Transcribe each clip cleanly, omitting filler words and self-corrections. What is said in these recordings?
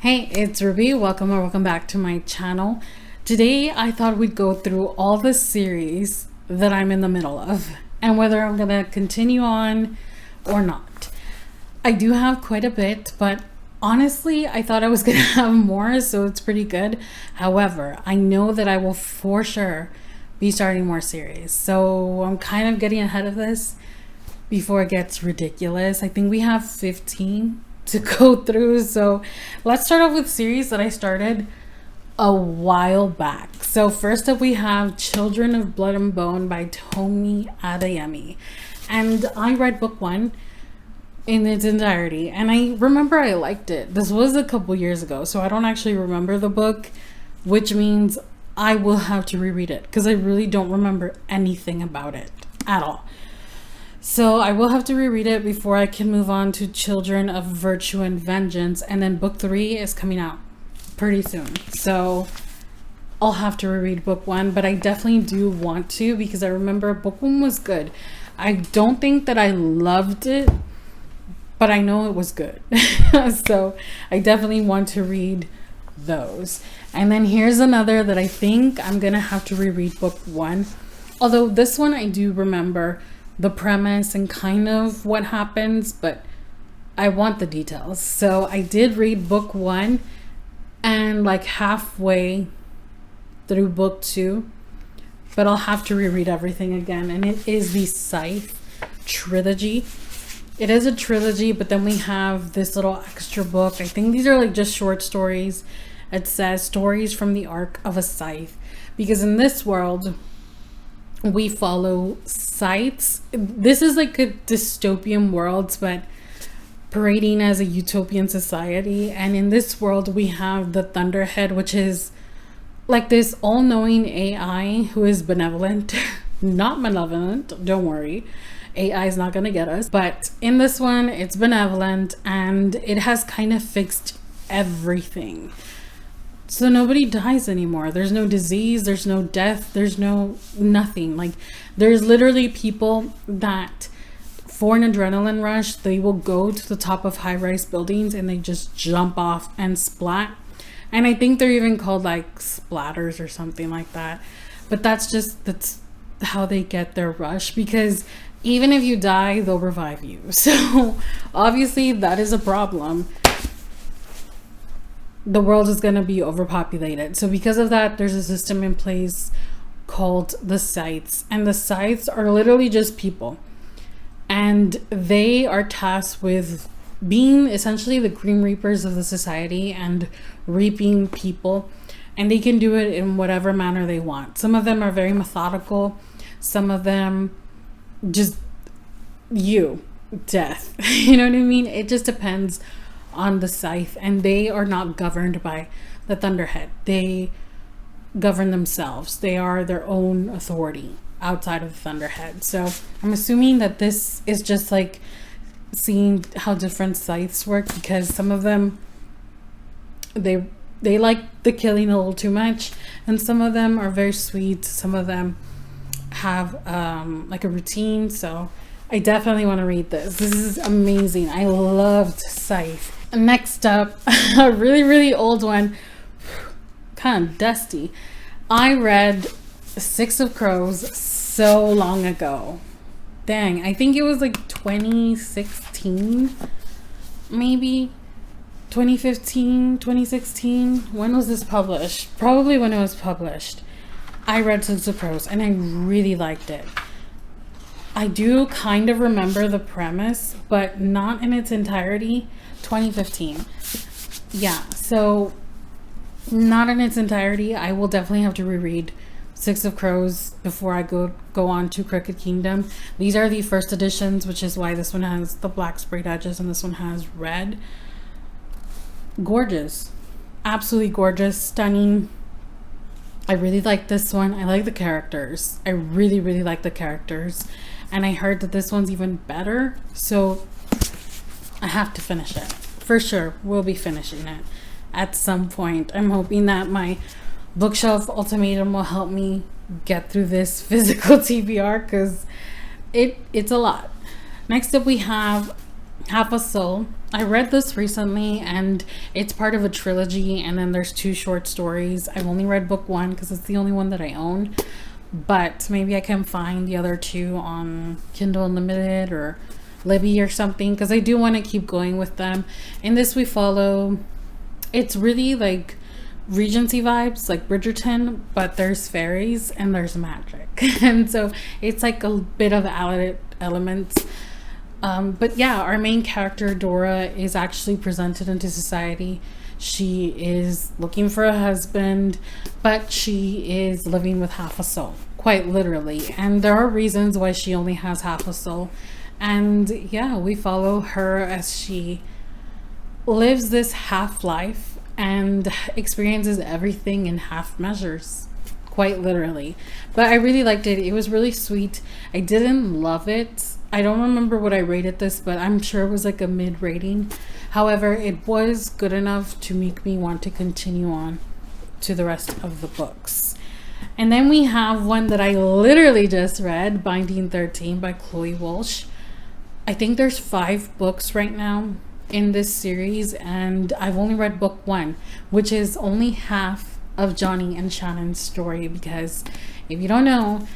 Hey, it's Ruby. Welcome or welcome back to my channel. Today I thought we'd go through all the series that I'm in the middle of and whether I'm gonna continue on or not. I do have quite a bit, but honestly I thought I was gonna have more, so it's pretty good. However, I know that I will for sure be starting more series, so I'm kind of getting ahead of this before it gets ridiculous. I think we have 15 to go through, so let's start off with series that I started a while back. So first up we have Children of Blood and Bone by Tomi Adeyemi, and I read book 1 in its entirety, and I remember I liked it. This was a couple years ago, so I don't actually remember the book, which means I will have to reread it because I really don't remember anything about it at all. So I will have to reread it before I can move on to Children of Virtue and Vengeance, and then book 3 is coming out pretty soon, so I'll have to reread book 1, but I definitely do want to because I remember book 1 was good. I don't think that I loved it, but I know it was good. So I definitely want to read those. And then here's another that I think I'm gonna have to reread book 1, although this one I do remember the premise and kind of what happens, but I want the details. So I did read book 1 and like halfway through book 2, but I'll have to reread everything again. And it is the Scythe trilogy. It is a trilogy, but then we have this little extra book. I think these are like just short stories. It says stories from the arc of a scythe, because in this world we follow scythes. This is like a dystopian world, but parading as a utopian society. And in this world we have the Thunderhead, which is like this all-knowing AI who is benevolent. Not malevolent, don't worry, AI is not gonna get us, but in this one it's benevolent and it has kind of fixed everything. So nobody dies anymore. There's no disease, there's no death, there's no nothing. Like there's literally people that for an adrenaline rush, they will go to the top of high-rise buildings and they just jump off and splat. And I think they're even called like splatters or something like that. But that's how they get their rush, because even if you die, they'll revive you. So obviously that is a problem. The world is going to be overpopulated. So because of that, there's a system in place called the Scythes. And the Scythes are literally just people. And they are tasked with being essentially the Grim Reapers of the society and reaping people. And they can do it in whatever manner they want. Some of them are very methodical. Some of them just death. You know what I mean? It just depends on the Scythe, and they are not governed by the Thunderhead. They govern themselves. They are their own authority outside of the Thunderhead. So I'm assuming that this is just like seeing how different Scythes work, because some of them they like the killing a little too much, and some of them are very sweet. Some of them have like a routine. So I definitely want to read this. This is amazing. I loved Scythe. Next up, a really old one, kind of dusty. I read Six of Crows so long ago. Dang, I think it was like 2016, maybe 2015, 2016. When was this published? Probably when it was published. I read Six of Crows and I really liked it. I do kind of remember the premise, but not in its entirety. 2015. Yeah, so not in its entirety. I will definitely have to reread Six of Crows before I go on to Crooked Kingdom. These are the first editions, which is why this one has the black sprayed edges and this one has red. Gorgeous. Absolutely gorgeous. Stunning. I really like this one. I like the characters. I really like the characters. And I heard that this one's even better. So I have to finish it. For sure, we'll be finishing it at some point. I'm hoping that my bookshelf ultimatum will help me get through this physical TBR, because it's a lot. Next up we have Half a Soul. I read this recently and it's part of a trilogy, and then there's 2 short stories. I've only read book 1 because it's the only one that I own, but maybe I can find the other 2 on Kindle Unlimited or Libby or something, because I do want to keep going with them. In this, we follow, it's really like Regency vibes, like Bridgerton, but there's fairies and there's magic. And so it's like a bit of added elements. But yeah, our main character, Dora, is actually presented into society. She is looking for a husband, but she is living with half a soul, quite literally. And there are reasons why she only has half a soul. And yeah, we follow her as she lives this half life and experiences everything in half measures, quite literally. But I really liked it. It was really sweet. I didn't love it. I don't remember what I rated this, but I'm sure it was like a mid rating. However, it was good enough to make me want to continue on to the rest of the books. And then we have one that I literally just read, Binding 13 by Chloe Walsh. I think there's 5 books right now in this series, and I've only read book 1, which is only half of Johnny and Shannon's story, because if you don't know,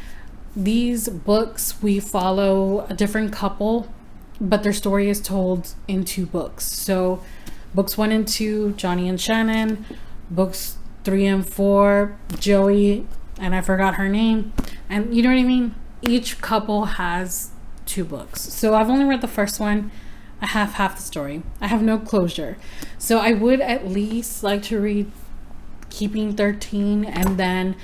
these books, we follow a different couple, but their story is told in 2 books. So books 1 and 2, Johnny and Shannon. Books 3 and 4, Joey, and I forgot her name. And you know what I mean? Each couple has 2 books. So I've only read the first one. I have half the story. I have no closure. So I would at least like to read Keeping 13, and then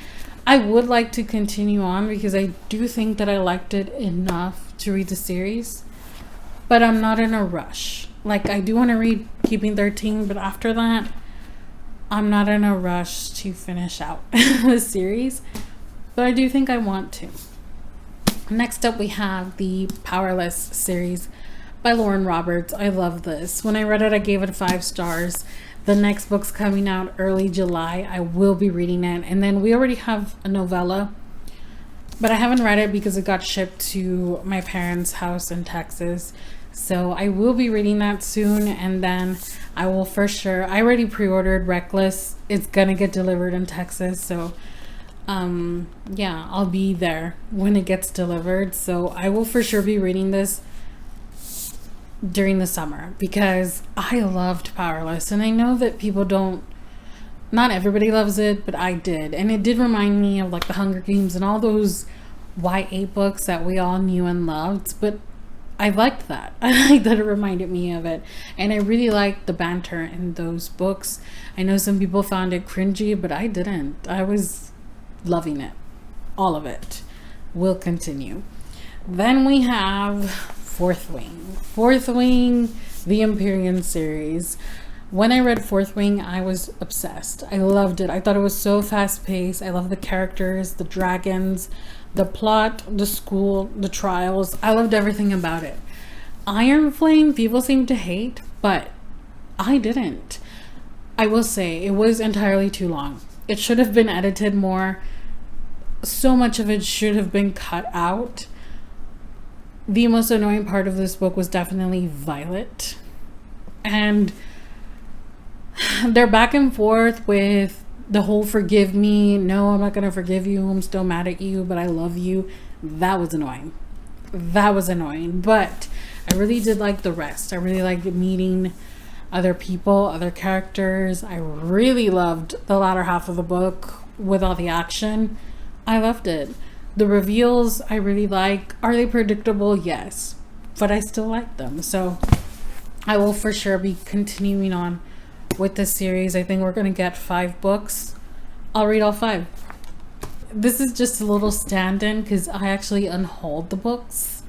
I would like to continue on because I do think that I liked it enough to read the series, but I'm not in a rush. Like, I do want to read Keeping 13, but after that, I'm not in a rush to finish out the series, but I do think I want to. Next up, we have the Powerless series by Lauren Roberts. I love this. When I read it, I gave it 5 stars. The next book's coming out early July. I will be reading it. And then we already have a novella, but I haven't read it because it got shipped to my parents' house in Texas. So I will be reading that soon, and then I will for sure. I already pre-ordered Reckless. It's gonna get delivered in Texas, so yeah, I'll be there when it gets delivered. So I will for sure be reading this during the summer because I loved Powerless, and I know that people don't, not everybody loves it, but I did. And it did remind me of like the Hunger Games and all those YA books that we all knew and loved, but I liked that. I like that it reminded me of it, and I really liked the banter in those books. I know some people found it cringy, but I didn't. I was loving it, all of it. Will continue. Then we have Fourth Wing, the Empyrean series. When I read Fourth Wing, I was obsessed. I loved it. I thought it was so fast paced. I love the characters, the dragons, the plot, the school, the trials. I loved everything about it. Iron Flame, people seem to hate, but I didn't. I will say it was entirely too long. It should have been edited more. So much of it should have been cut out. The most annoying part of this book was definitely Violet. And they're back and forth with the whole forgive me. No, I'm not going to forgive you. I'm still mad at you, but I love you. That was annoying. But I really did like the rest. I really liked meeting other people, other characters. I really loved the latter half of the book with all the action. I loved it. The reveals I really like. Are they predictable? Yes. But I still like them. So I will for sure be continuing on with this series. I think we're going to get 5 books. I'll read all 5. This is just a little stand-in because I actually unhauled the books.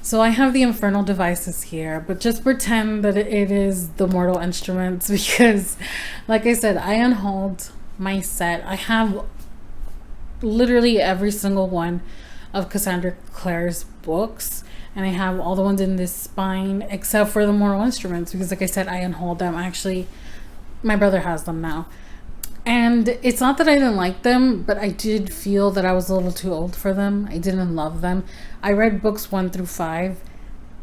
So I have the Infernal Devices here, but just pretend that it is the Mortal Instruments because, like I said, I unhauled my set. I have literally every single one of Cassandra Clare's books, and I have all the ones in this spine except for the Mortal Instruments because, like I said, I unhauled them. Actually, my brother has them now, and it's not that I didn't like them, but I did feel that I was a little too old for them. I didn't love them. I read books 1 through 5,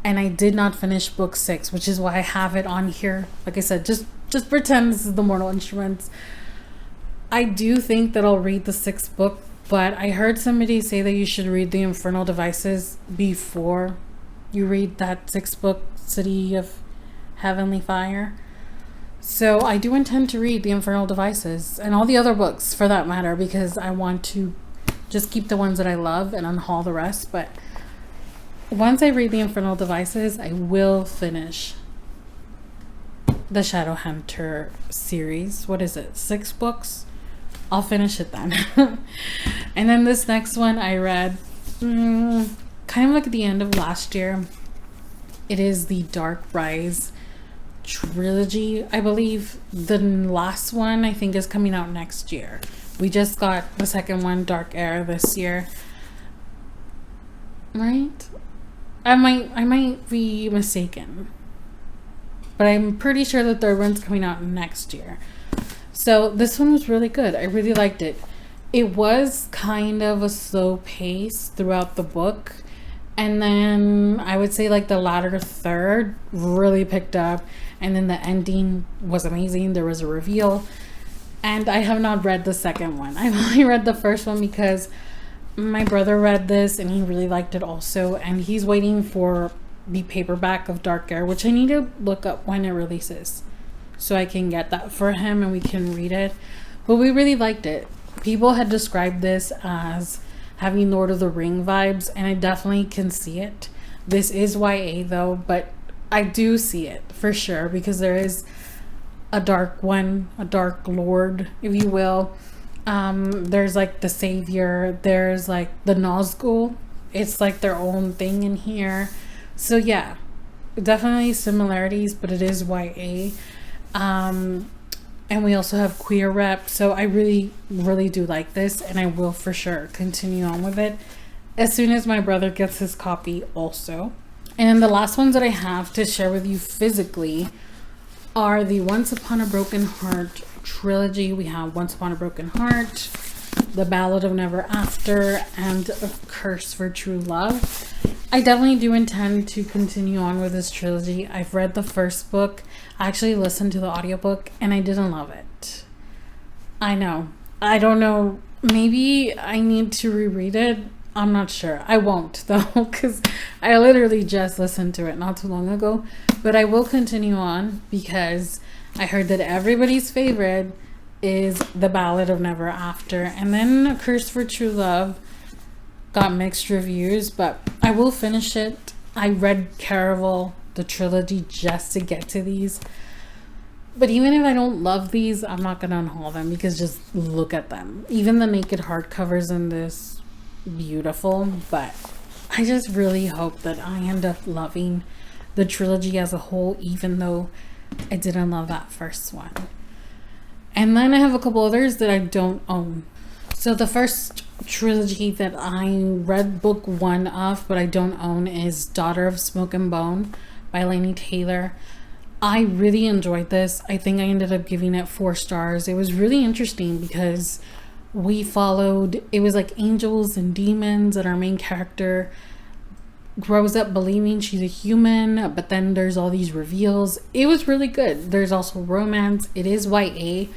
and I did not finish book 6, which is why I have it on here. Like I said, just pretend this is the Mortal Instruments. I do think that I'll read the 6th book, but I heard somebody say that you should read the Infernal Devices before you read that 6th book, City of Heavenly Fire. So I do intend to read the Infernal Devices and all the other books for that matter, because I want to just keep the ones that I love and unhaul the rest. But once I read the Infernal Devices, I will finish the Shadowhunter series. What is it? 6 books? I'll finish it then. And then this next one I read kind of like at the end of last year. It is the Dark Rise trilogy, I believe. The last one I think is coming out next year. We just got the second one, Dark Air, this year, right? I might be mistaken, but I'm pretty sure the third one's coming out next year. So this one was really good. I really liked it. It was kind of a slow pace throughout the book, and then I would say like the latter third really picked up, and then the ending was amazing. There was a reveal, and I have not read the second one. I've only read the first one because my brother read this and he really liked it also, and he's waiting for the paperback of Dark Air, which I need to look up when it releases so I can get that for him and we can read it. But we really liked it. People had described this as having Lord of the Ring vibes, and I definitely can see it. This is YA though, but I do see it for sure, because there is a dark one, a dark lord, if you will. There's like the savior, there's like the Nazgul. It's like their own thing in here. So yeah, definitely similarities, but it is YA. And we also have queer rep. So I really do like this, and I will for sure continue on with it as soon as my brother gets his copy also. And the last ones that I have to share with you physically are the Once Upon a Broken Heart trilogy. We have Once Upon a Broken Heart, The Ballad of Never After, and A Curse for True Love. I definitely do intend to continue on with this trilogy. I've read the first book. I actually listened to the audiobook and I didn't love it. I know. I don't know. Maybe I need to reread it. I'm not sure. I won't though, because I literally just listened to it not too long ago. But I will continue on because I heard that everybody's favorite is The Ballad of Never After. And then A Curse for True Love got mixed reviews, but I will finish it. I read Caraval, the trilogy, just to get to these. But even if I don't love these, I'm not going to unhaul them, because just look at them. Even the naked hardcovers in this, beautiful. But I just really hope that I end up loving the trilogy as a whole, even though I didn't love that first one. And then I have a couple others that I don't own. So the first trilogy that I read book 1 of, but I don't own, is Daughter of Smoke and Bone by Laini Taylor. I really enjoyed this. I think I ended up giving it 4 stars. It was really interesting because we followed, it was like angels and demons, and our main character grows up believing she's a human, but then there's all these reveals. It was really good. There's also romance. It is YA.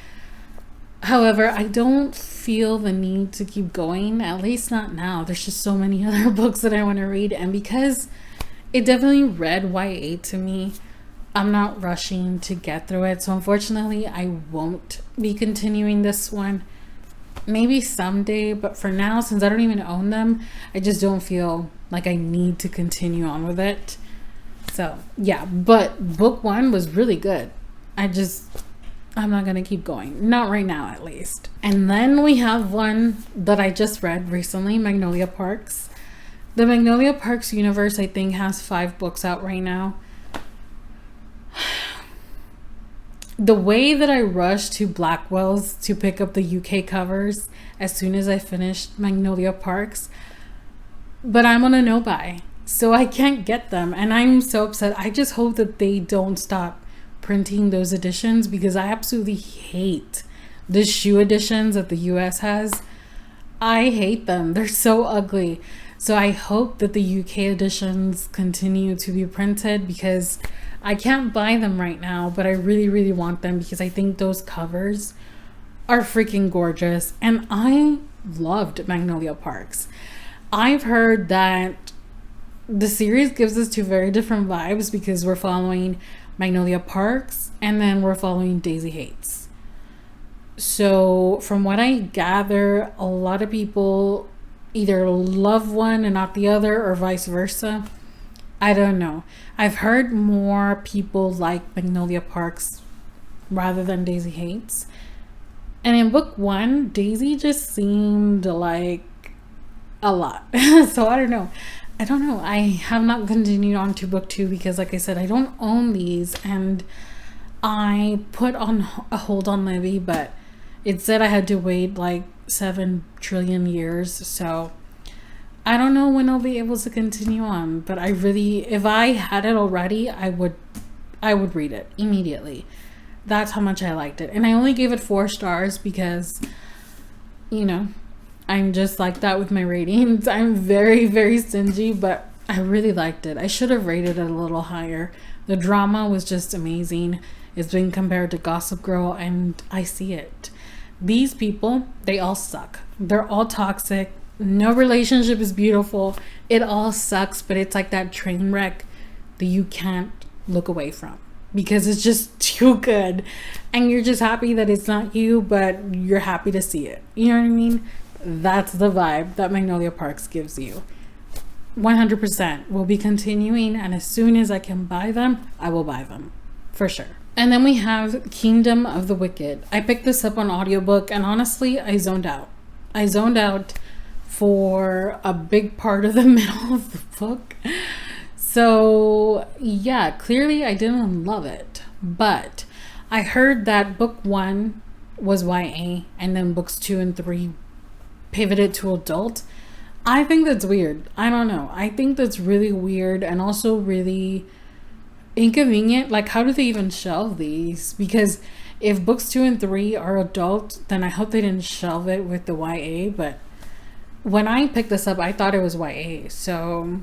However, I don't feel the need to keep going, at least not now. There's just so many other books that I want to read, and because it definitely read YA to me, I'm not rushing to get through it. So unfortunately, I won't be continuing this one. Maybe someday, but for now, since I don't even own them, I just don't feel like I need to continue on with it. So yeah, but book 1 was really good. I'm not gonna keep going, not right now at least. And then we have one that I just read recently, Magnolia Parks. The Magnolia Parks universe, I think, has 5 books out right now. The way that I rushed to Blackwell's to pick up the UK covers as soon as I finished Magnolia Parks, but I'm on a no-buy, so I can't get them, and I'm so upset. I just hope that they don't stop printing those editions, because I absolutely hate the shoe editions that the US has. I hate them. They're so ugly. So I hope that the UK editions continue to be printed, because I can't buy them right now, but I really, really want them because I think those covers are freaking gorgeous. And I loved Magnolia Parks. I've heard that the series gives us two very different vibes, because we're following Magnolia Parks and then we're following Daisy Hates. So from what I gather, a lot of people either love one and not the other, or vice versa. I don't know. I've heard more people like Magnolia Parks rather than Daisy Hates. And in book one, Daisy just seemed like a lot. So I don't know. I have not continued on to book two because, like I said, I don't own these, and I put on a hold on Libby, but it said I had to wait like 7 trillion years. So I don't know when I'll be able to continue on, but I really, if I had it already, I would read it immediately. That's how much I liked it. And I only gave it 4 stars because, you know, I'm just like that with my ratings. I'm very, very stingy, but I really liked it. I should have rated it a little higher. The drama was just amazing. It's been compared to Gossip Girl, and I see it. These people, they all suck. They're all toxic. No relationship is beautiful. It all sucks, but it's like that train wreck that you can't look away from because it's just too good. And you're just happy that it's not you, but you're happy to see it. You know what I mean? That's the vibe that Magnolia Parks gives you. 100% will be continuing, and as soon as I can buy them, I will buy them for sure. And then we have Kingdom of the Wicked. I picked this up on audiobook, and honestly, I zoned out. I zoned out for a big part of the middle of the book. So yeah, clearly I didn't love it, but I heard that book 1 was YA and then books 2 and 3 pivoted to adult. I think that's weird. I don't know. I think that's really weird and also really inconvenient. Like, how do they even shelve these? Because if books 2 and 3 are adult, then I hope they didn't shelve it with the YA. But when I picked this up, I thought it was YA. So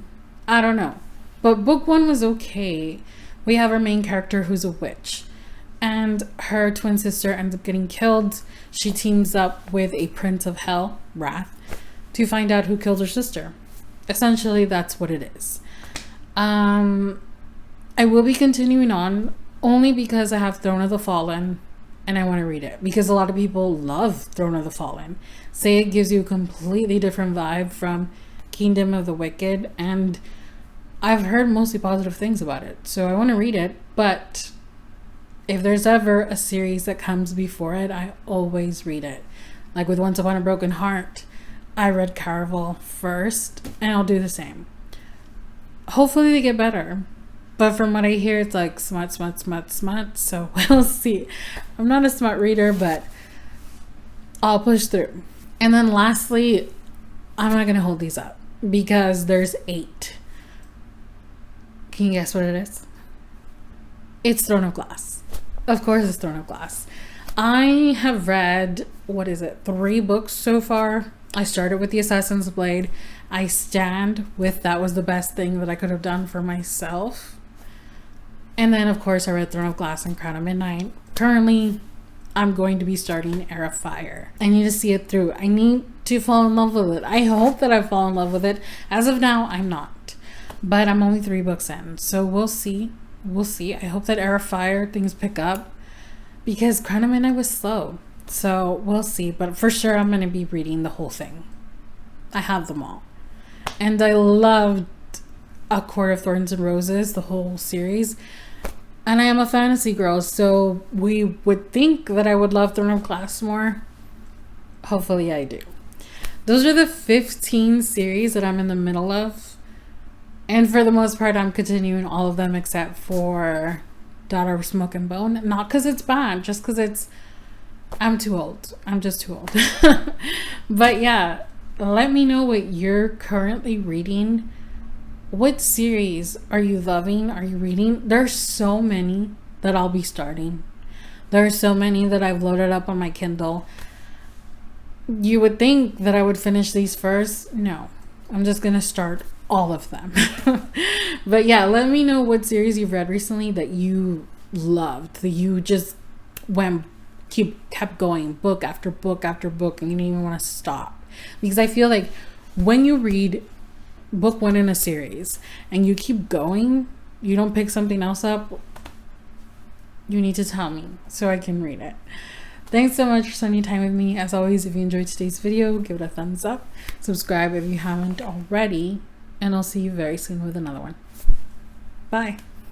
I don't know. But book 1 was okay. We have our main character who's a witch, and her twin sister ends up getting killed. She teams up with a prince of hell, Wrath, to find out who killed her sister. Essentially, that's what it is. I will be continuing on only because I have Throne of the Fallen and I want to read it, because a lot of people love Throne of the Fallen, say it gives you a completely different vibe from Kingdom of the Wicked, and I've heard mostly positive things about it, so I want to read it. But if there's ever a series that comes before it, I always read it. Like with Once Upon a Broken Heart, I read Caraval first, and I'll do the same. Hopefully they get better. But from what I hear, it's like smut. So we'll see. I'm not a smart reader, but I'll push through. And then lastly, I'm not going to hold these up because there's 8. Can you guess what it is? It's Throne of Glass. Of course it's Throne of Glass. I have read, 3 books so far. I started with The Assassin's Blade. I stand with that was the best thing that I could have done for myself. And then, of course, I read Throne of Glass and Crown of Midnight. Currently, I'm going to be starting Heir of Fire. I need to see it through. I need to fall in love with it. I hope that I fall in love with it. As of now, I'm not. But I'm only 3 books in. So we'll see. We'll see. I hope that Heir of Fire things pick up, because Crown of Midnight was slow. So we'll see. But for sure, I'm going to be reading the whole thing. I have them all. And I loved A Court of Thorns and Roses, the whole series. And I am a fantasy girl, so we would think that I would love Throne of Glass more. Hopefully I do. Those are the 15 series that I'm in the middle of. And for the most part, I'm continuing all of them except for Daughter of Smoke and Bone. Not because it's bad, just because I'm too old. I'm just too old. But yeah, let me know what you're currently reading. What series are you loving? Are you reading? There's so many that I'll be starting. There are so many that I've loaded up on my Kindle. You would think that I would finish these first. No. I'm just gonna start all of them. But yeah, let me know what series you've read recently that you loved, that you just kept going book after book after book and you didn't even want to stop. Because I feel like when you read book one in a series and you keep going, you don't pick something else up, you need to tell me so I can read it. Thanks so much for spending time with me. As always, if you enjoyed today's video, give it a thumbs up, subscribe if you haven't already, and I'll see you very soon with another one. Bye.